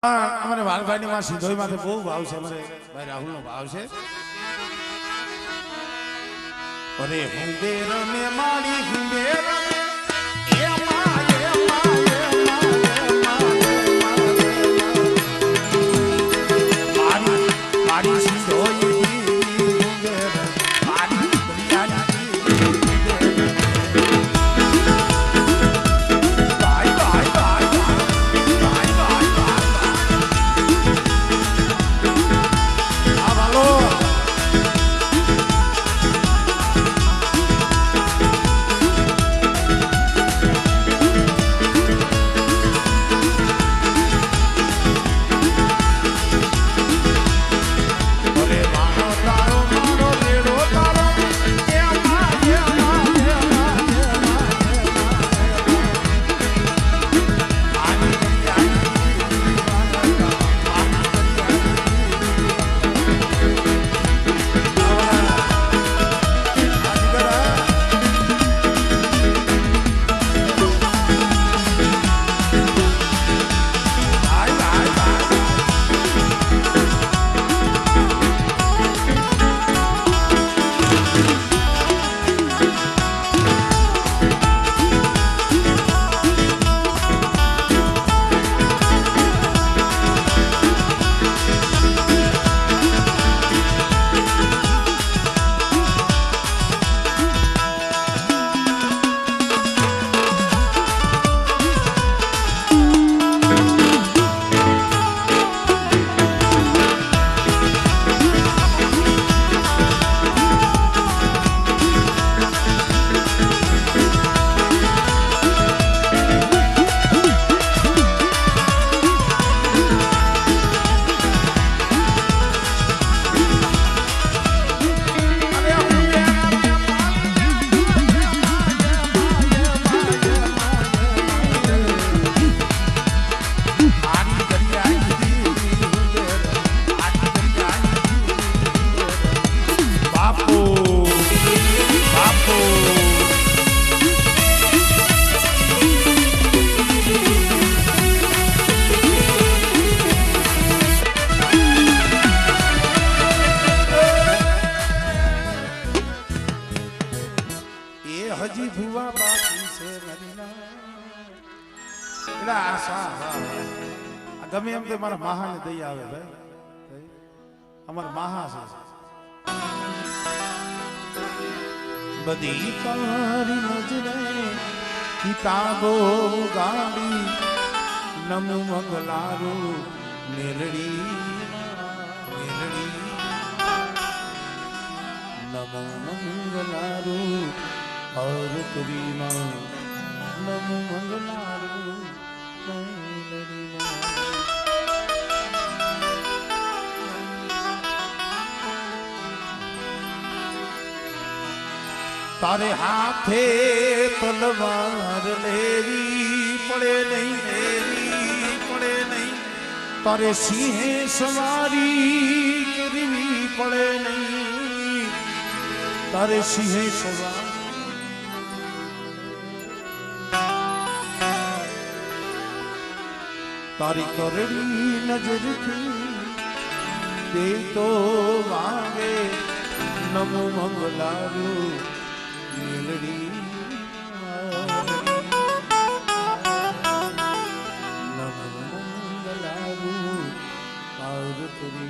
અમારે વાલભાઈ ની માં સિંધોઈ માંથી બહુ ભાવ છે અમારે ભાઈ રાહુલ નો ભાવ છે અરે હુંબેર ને મારી હુંબેર હજી ભુવા બાકી છે ગમે એમ તે મારા મહાને દઈ આવે ભાઈ અમારા મહા છે બધી તારી નજરે કિતાબો ગાડી નમુ મંગલારું મેલડી મેલડી નમો મંગલારું और करीना नमो मंगलारू तारे हाथे तलवार लेवी पड़े नहीं तारे सिंहे सवारी करवी पड़े नहीं तारे सिंहे सवारी तारी करड़ी नजर थी दे तो वांगे नमो मंगलारू मेलड़ी नमो मंगलारू पार्वती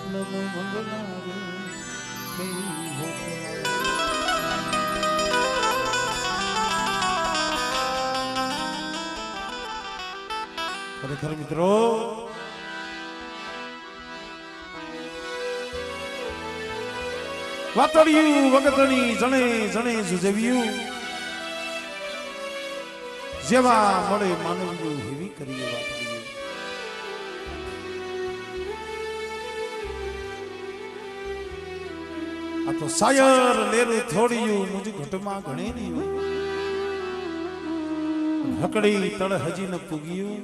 नमो मंगलारू ખરેખર મિત્રો વાતળિયું વગતણી જણે જણે જુજવ્યું જેવા મળે માનવ્યું હેવી કરીએ વાતળિયું આ તો શાયર લેરું થોડિયું મુજ ઘટમાં ઘણે નહીં હકડી તળ હજી ન પૂગ્યું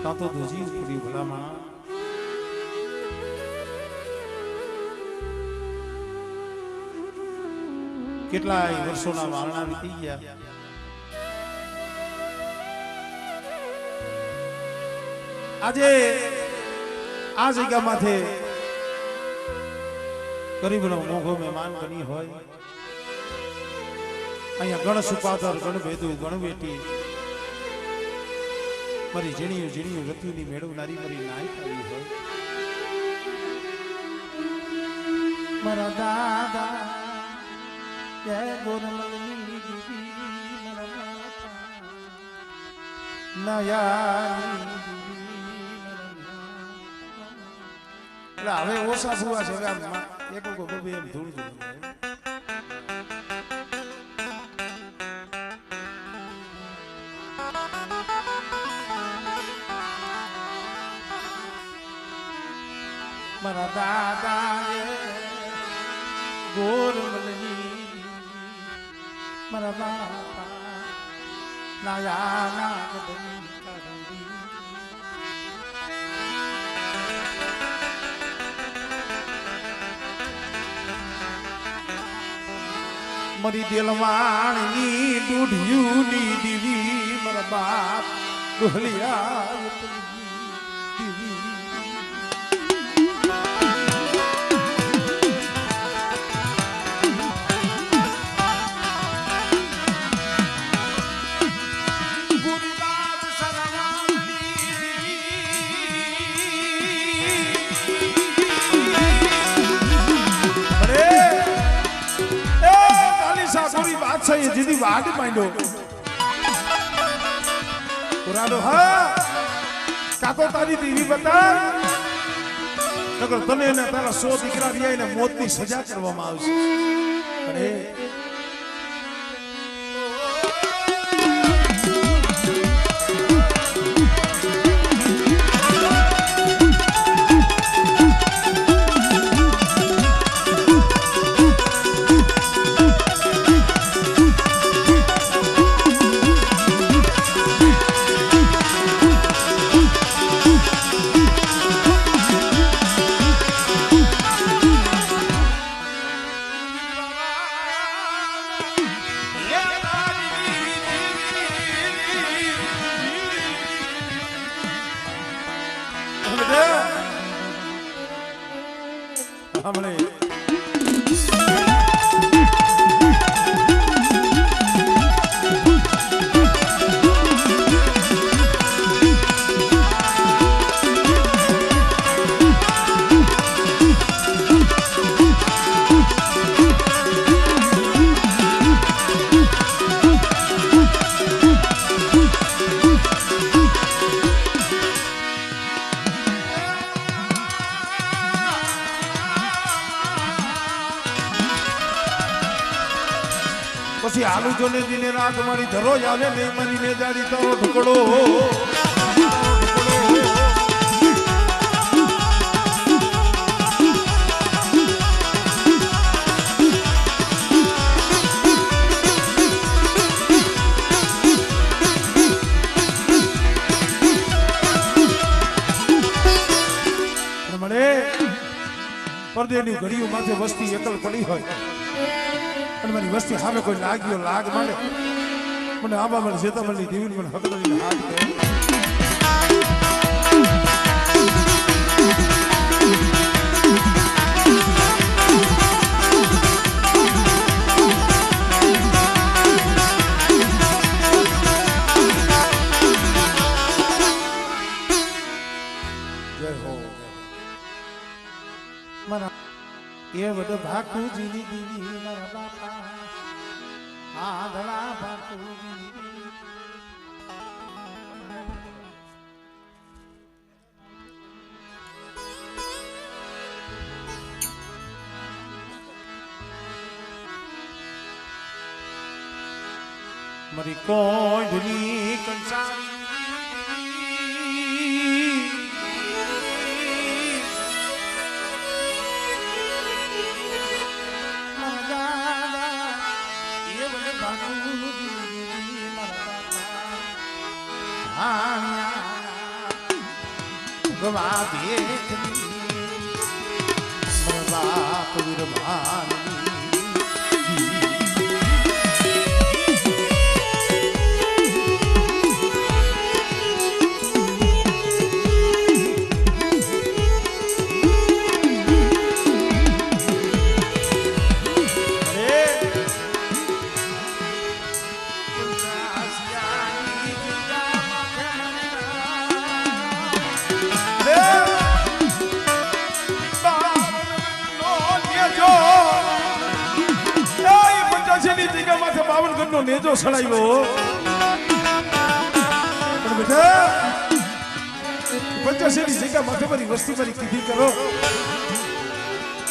તા તો ધોજી ઉપડી ભલામણ કેટલાય વર્ષોના વારણા વીતી ગયા આજે આ જગ્યા માથે ગરીબનો મોઘો મહેમાન બની હોય અહીંયા ગણ સુપાદર ગણ ભેદુ ગણ બેટી મારી ઝીણિયું ઝીણિયું રતિની મેળવનારી મારી નાઈ આવી હોય મારા દાદા જય ગોરમલની દીવી નયાની એટલે હવે ઓછા ભૂવા છે હવે આમ એક બબે એમ ધૂળ ધૂળ મારા દાદા ગોરમલની મારા બાપા નાયા મારી દિલવાણની દૂઢિયુની દીવી મારા બાપ ડોહલિયા દીવી જીદી વાડ માંડ્યો પુરાડો હા કાકો તારી દીવી બતા નકર તને ને તારા 100 દીકરા રહ્યા એને મોતની સજા કરવામાં આવશે અરે હમણે પછી આલુ જોને દિને રાત મારી ધરો આવે નહીં મારી ને જાડી તારો ઢુકડો મળે પરદેની ઘડીઓ માથે વસ્તી એકલ પડી હોય અને મારી વસ્તી સામે કોઈ લાગ્યો લાગ માંડે મને આબા મને જેતામલની દેવીને મને હકડોની હાથ કહે જય હો મારા એ વડ ભાકુજીની દીવી મારા બાપા આંધળા ભાકુજી મારી કોંઢની કંસારી ભગવા બાપ વિરભાન નો નેજો સડાવ્યો પણ બેટા પંચાસેની જગ્યા માથે મારી વસ્તી મારી કીધી કરો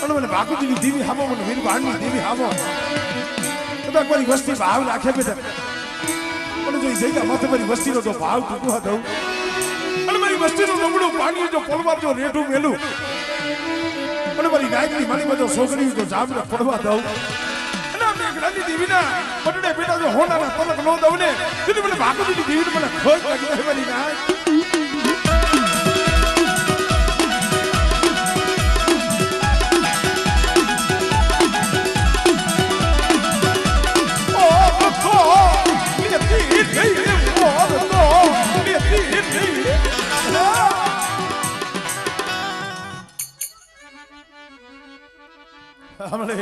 અને મને બાકુજીની દેવી હામો મને વીર બાણની દેવી હામો કદાચ મારી વસ્તી ભાવ રાખે બેટા અને જો એ જગ્યા માથે મારી વસ્તીનો જો ભાવ તૂટવા દઉં અને મારી વસ્તીનું નબળું પાણી જો પડવા જો રેઠું મેલું અને મારી નાયકની મારી બધો છોકરી જો જામને પડવા દઉં અને અમે એક રાની દેવીના પટડે બેટા જો હોનાના પલક નો દઉં ને તેથી મને બાકુજીની દેવીને મને ખોજ લાગી જાય મારી નાય हमने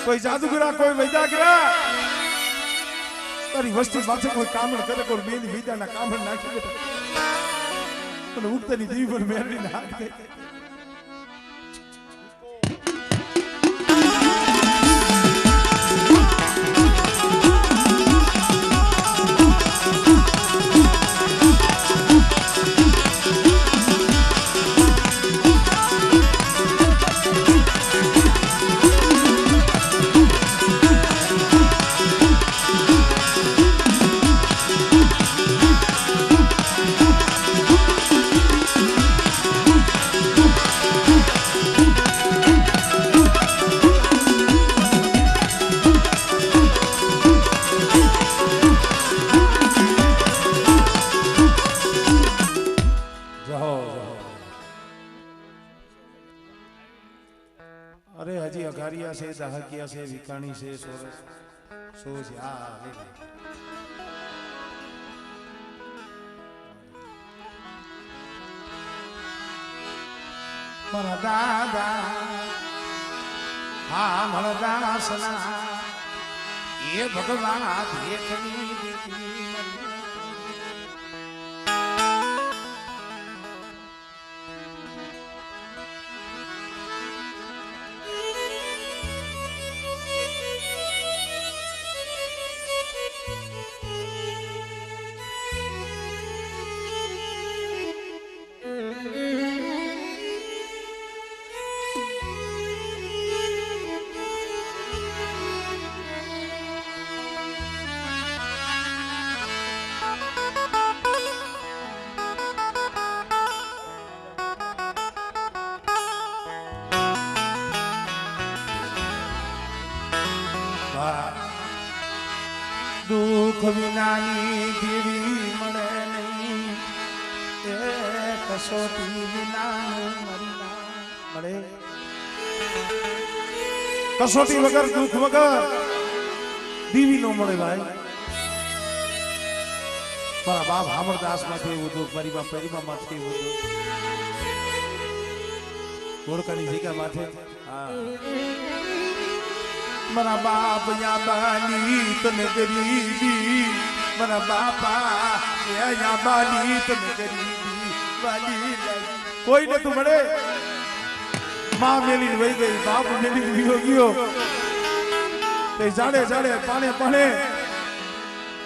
कोई जादूगरा कोई वैदागरा तारी वस्ती माथे कोई कामण करे कोई मेली विद्या ना कामण नाखी बेटा पण उगतनी देवी पर मेरनी नाख दे अरे हजी अघारिया से दहकिया से विकाणी से सोरस सोच मारा दादा हाँ मारा दासना ये भगवान देखनी देती दुख विनानी देवी मळे नहीं ए कसोटी विना मरीना मळे कसोटी वगर दुख वगर देवी नो मळे भाई मारा बाप हमरदास माथे एवं दुख मारी बाप परिमा माथे एवं दुख गोरकानी जग्या माथे हाँ मरा बाप या बाली तने गरीबी मरा बापा या बाली तने गरीबी वाली कोई न तू मरे मां मेली वही गई बाप मेली वियो गयो ते जाड़े जाड़े पाने पाने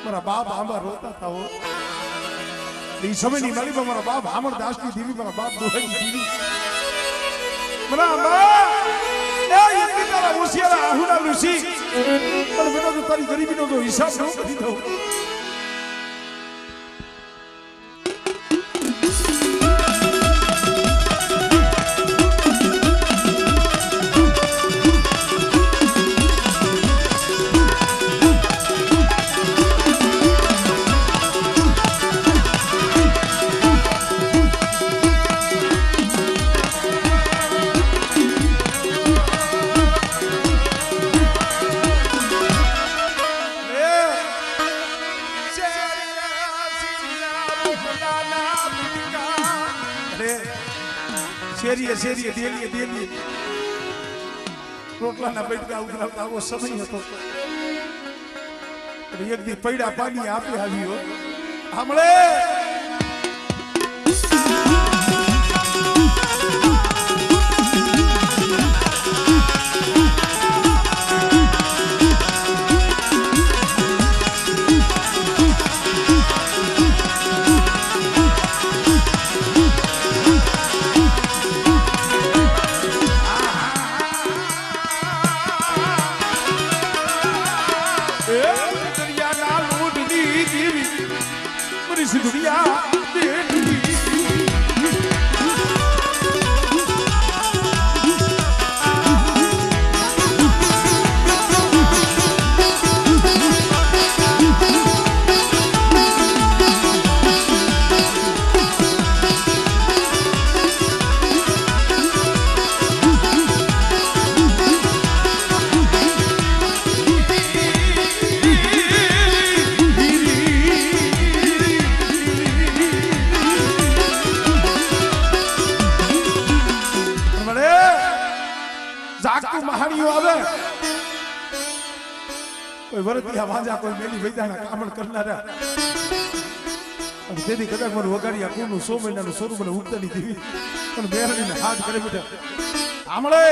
मरा बाप आंबा रोता था वो ई समय नी माली मरा बाप हमरदास की देवी मरा बाप दोहई दीदी मरा आंबा એ ઈની તારા હોશિયારા આહુડા ઋષિ પણ બેટા તો તારી ગરીબીનો તો હિસાબ ન કરી દઉં શેરીએ ડેલીએ રોટલાના બૈઠકા ઉઘરાવતા આવો સમય હતો એક દી પૈડા પાણી આપી આવ્યો સાંભળે કોઈ મેલી વૈદાના કામણ કરનારા અને તેથી કદાચ મારું વગાડી કુનું 100 મહિનાનું સ્વરૂપ મને ઉગતાની દેવી અને બેરડીને હાથ કરે બેટા આમળે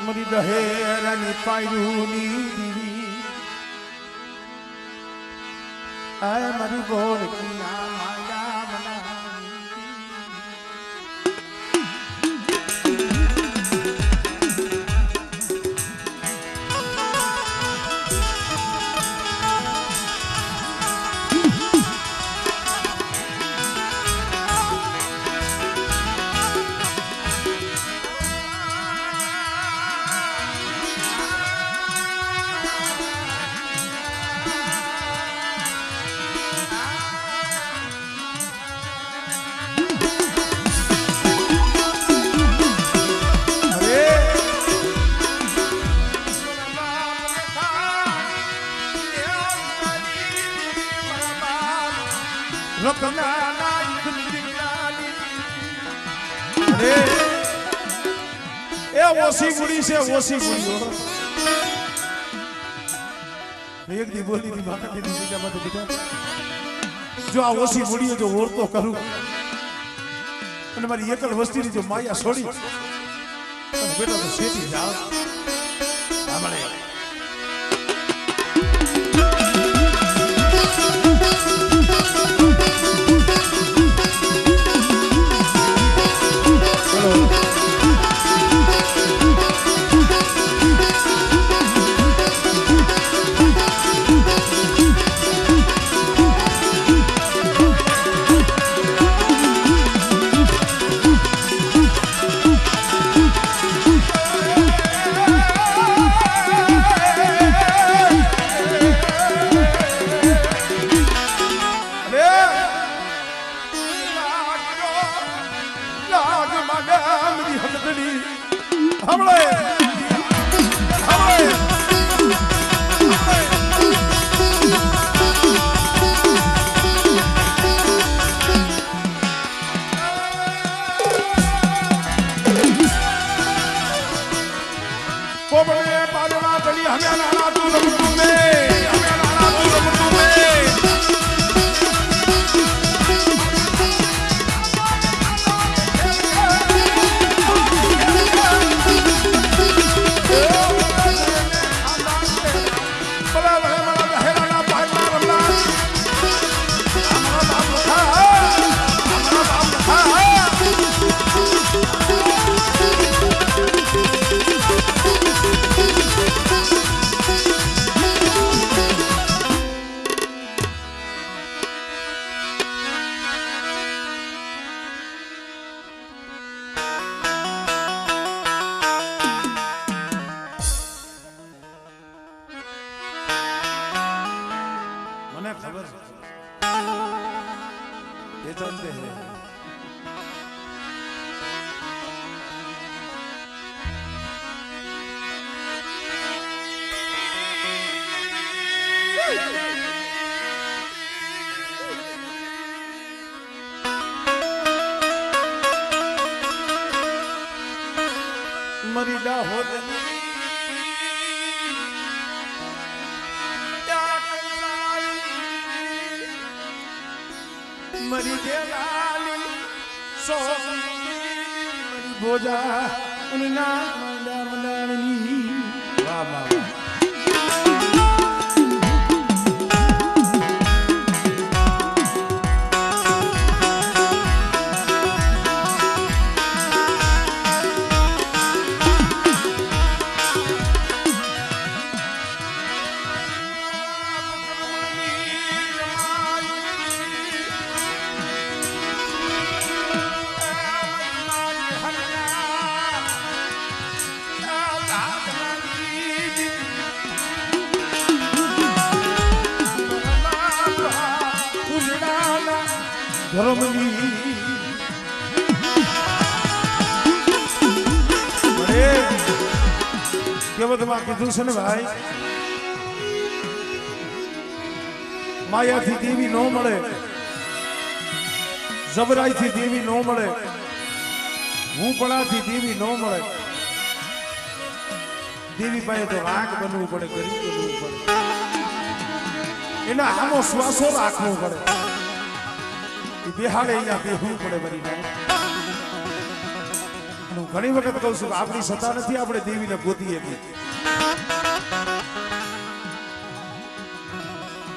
મરી દહેરાની પાયરુની દીવી આ મારી બોલકી ના માયા બનાવી ઓસી બુડી છે ઓસી બુડી એક દી બોલી દી માતા કીધી બીજા માટે બેટા જો આ ઓસી બુડીએ જો ઓરતો કરું અને મારી એકલ વસ્તીની જો માયા છોડી બેટા તો શેઠી જાવ આમળે મને ખબર છે એ ચાલતે હે મરી દાહોદ મરી દેલાલી સો મરી ભોજા ઉનના મંડા મંડાણી વાહ વાહ ધર્મની કેવતમાં કીધું છે ને ભાઈ માયાથી દેવી ન મળે જબરાઈથી દેવી ન મળે હુંપણાથી દેવી ન મળે દેવી પાસે તો રાખ બનવું પડે ગરીબ બનવું પડે એના આમો શ્વાસો રાખવો પડે બિહાડે અહીંયા બેહવું પડે બની હું ઘણી વખત કહું છું કે આપણી સત્તા નથી આપણે દેવીને ગોતીએ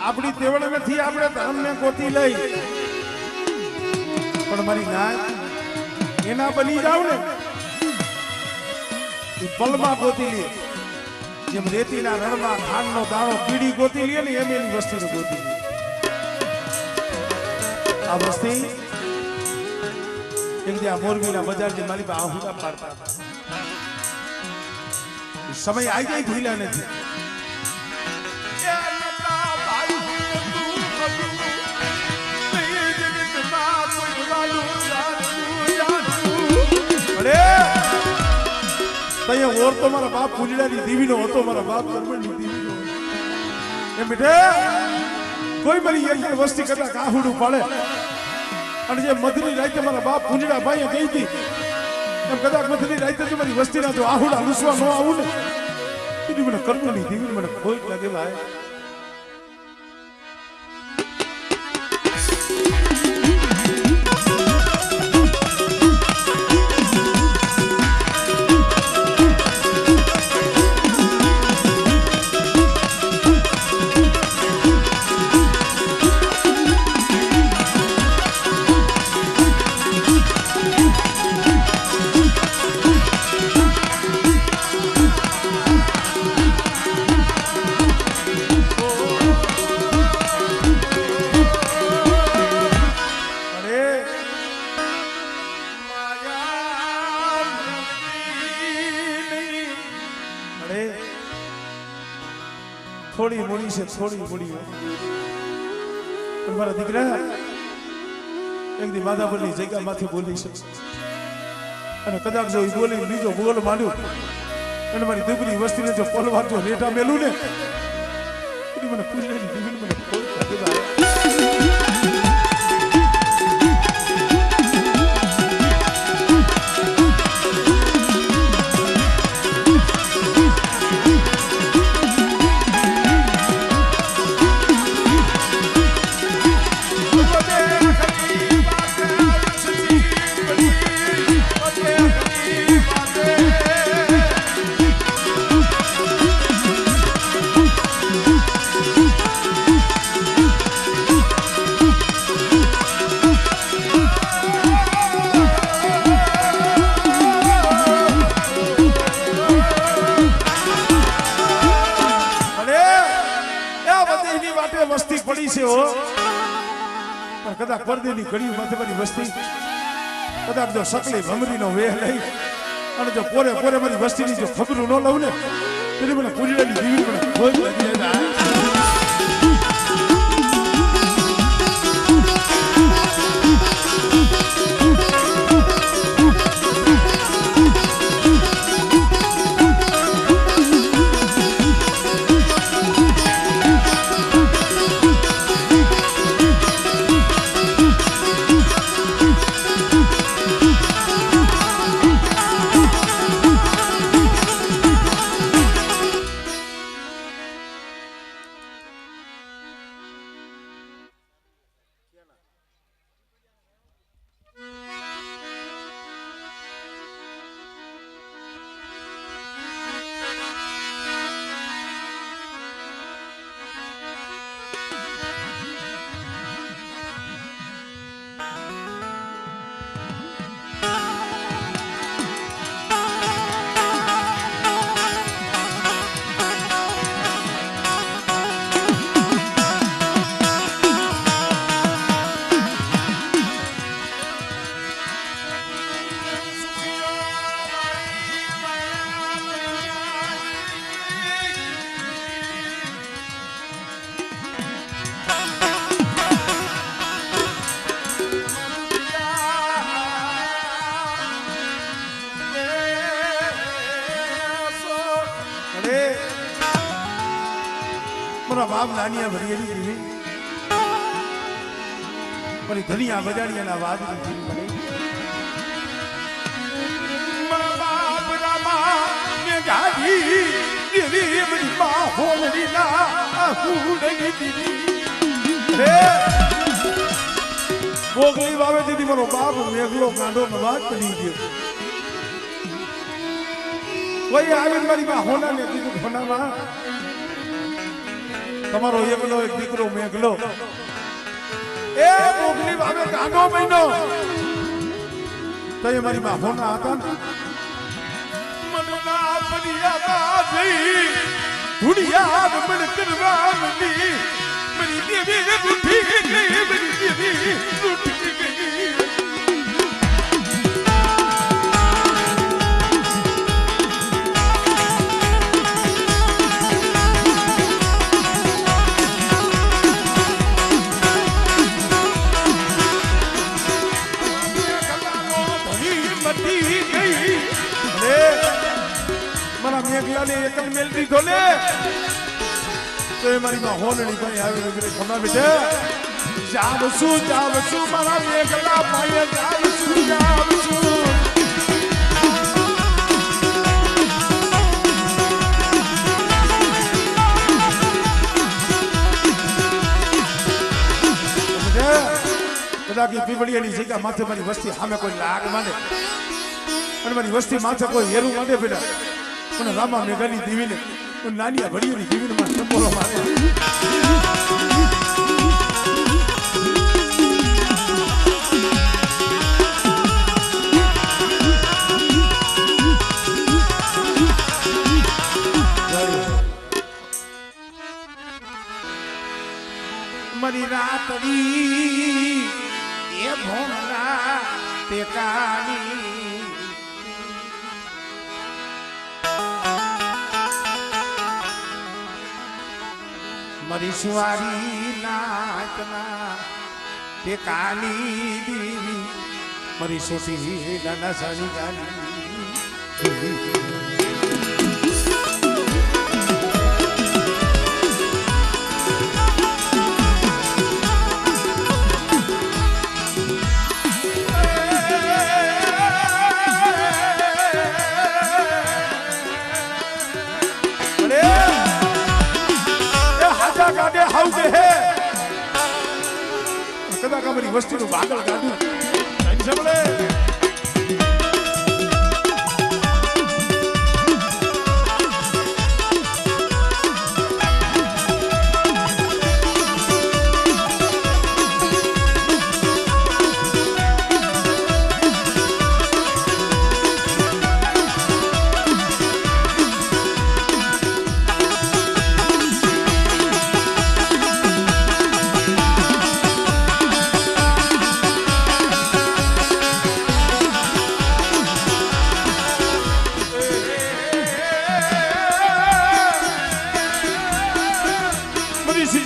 આપણી તેવડ નથી આપણે ધર્મને ગોતી લઈ પણ મારી નાય એના બની જાવ ને એ પલમાં ગોતી લે જેમ રેતીના રણમાં ખાંડનો દાણો કીડી ગોતી લે ને એમ એની વસ્તીને ગોતી લે આ વસ્તી એક દી આ મોરબીના બજારની મારી પાસે આહુડા પાડતા સમય આવી જાય ભૂલ્યા નથી ત્યાં ઓર તો મારા બાપ પૂજડાની દેવીનો હતો મારા બાપ કરમણની દેવીનો એમ બેઠે કોઈ મારી એક વસ્તી કરતા કાહુડું પાડે અને જે મધની રાતે મારા બાપ પૂંજડા ભાઈ ગઈ હતી એમ કદાચ મધની રાતે જો મારી વસ્તીના જો આહુડા લૂસવા ન આવું ને એની મને કરમણની દેવી મને કોઈ લાગે ભાઈ થોડી મૂડી છે થોડી મૂડી મારા દીકરા એક દી માધાપરની જગ્યામાંથી બોલી છે અને કદાચ જો બોલી બીજો બોલ માંડ્યો અને મારી દીકરી વસ્તીને જો પલવાર જો રેટા મેલું ને એની મને પૂછેલી દીકરી મને કોઈ વસ્તી પડી છે હો પણ કદાચ પરદેની ઘડી માથે મારી વસ્તી કદાચ જો સકલી ભમરીનો વેહ લઈ અને જો પોરે પોરે મારી વસ્તીની જો ખબર ન લઉં ને તેની મને પૂજડાની દીવી મને ખોજ લાગી જાય બાપ નાનિયા ભરીએલી દીવી પણ ધનિયા બજાડિયાના વાદળી દીવી મને મારા બાપ રામા ને ગાડી દેવી મરી મા હોલડી ના હુડની દીવી હે બોગલી વાવે દીદી મારો બાપ મેઘલો કાંડો નવાજ કરી ગયો કોઈ આવે મારી માં હોના ને કીધું હોનામાં તમારો એકલો એક દીકરો મેઘલો એ બોગલી વાવે કાંડો મહિનો તો એ મારી માં હોના હતા ને મનના પડિયા બાજી ધુડિયા મન કરવા મની મરી દેવી રૂઠી ગઈ મરી દેવી રૂઠી ગઈ મેઘલાને એકલ મેલ દીધો ને તો એ મારી માં હોલણી ભાઈ આવી નગરે ખમા બેટા જાવશું મારા મેઘલા ભાઈ જાવશું બધા કે પીવડિયાની જગ્યા માથે મારી વસ્તી સામે કોઈ લાગ માંડે અને મારી વસ્તી માથે કોઈ હેરું માંડે બેટા મને રામા મેઘાની દીવીને નાનિયા ભડીઓની દીવીને મને ટપોરો મારે મારી રાતડી એ ભોળના ટેકાની મારી સુવારી નાચના ટેકાની દીવી મારી સોટી નાના સાની ગાની કદા કમરી વસ્તીનું બાગલ કાઢું સંભળે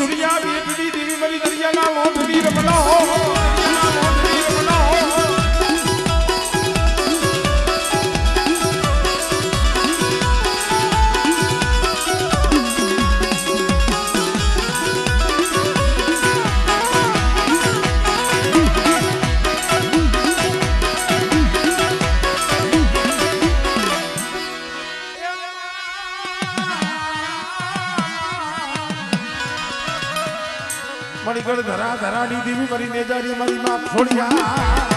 दुनिया भी तुझी देवी मरी दरिया ना लो तुझी रमना हो મરી ગળ ધરા ધરાની દેવી મરી નેજારી મારી માં ખોડિયા